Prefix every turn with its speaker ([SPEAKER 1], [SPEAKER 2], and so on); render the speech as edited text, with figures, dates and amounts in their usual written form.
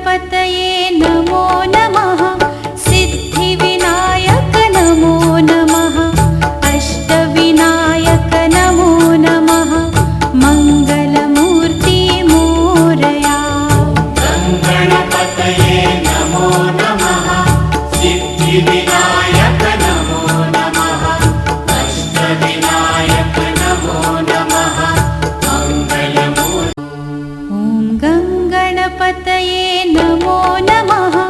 [SPEAKER 1] गणपतये नमो नमः। सिद्धिविनायक नमो नमः। अष्टविनायक नमो नमः। मङ्गलमूर्ति मोरया।
[SPEAKER 2] गणपतये नमो नमः। सिद्धिविनायक नमो नमः। अष्टविनायक नमो नमः। मंगलमूर्ति।
[SPEAKER 1] ॐ गं गणपतये नमो नमः।